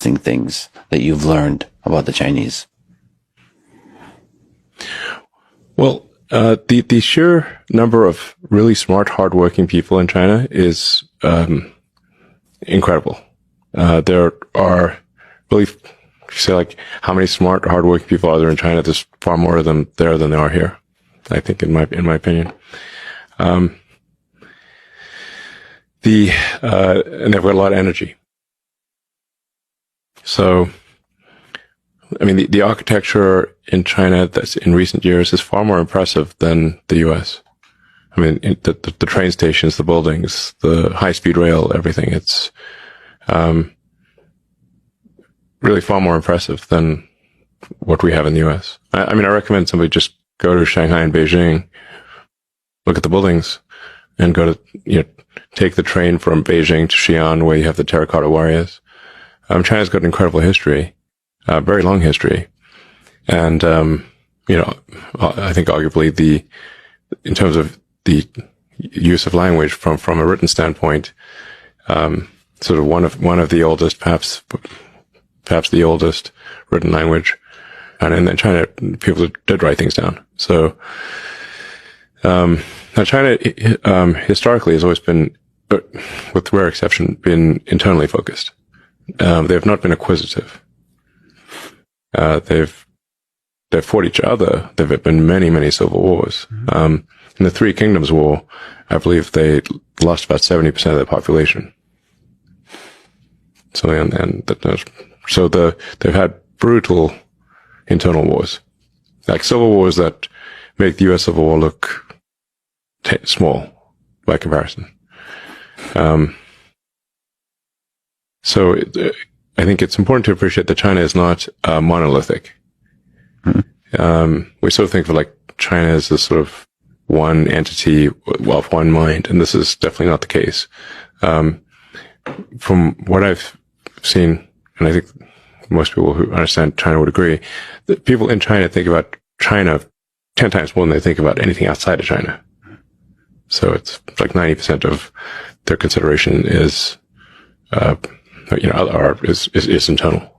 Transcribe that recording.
interesting things that you've learned about the Chinese? Well, the sheer number of really smart, hardworking people in China is incredible. There are really, say, like, how many smart, hardworking people are there in China? There's far more of them there than there are here, I think, in my opinion. And they've got a lot of energy. So, I mean, the architecture in China that's in recent years is far more impressive than the U.S. I mean, the train stations, the buildings, the high-speed rail, everything. It's really far more impressive than what we have in the U.S. I mean, I recommend somebody just go to Shanghai and Beijing, look at the buildings, and go to, take the train from Beijing to Xi'an, where you have the terracotta warriors. China's got an incredible history. Very long history. And, I think arguably in terms of the use of language from a written standpoint, sort of one of the oldest, perhaps the oldest written language. And in China, people did write things down. So, now China, historically has always been, with rare exception, been internally focused. They have not been acquisitive. They've fought each other. There have been many, many civil wars. In the Three Kingdoms War, I believe they lost about 70% of their population. So, they've had brutal internal wars, like civil wars that make the U.S. Civil War look small by comparison. I think it's important to appreciate that China is not monolithic. We sort of think of like China as this sort of one entity of one mind, and this is definitely not the case. From what I've seen, and I think most people who understand China would agree, that people in China think about China 10 times more than they think about anything outside of China. So it's like 90% of their consideration is, is internal.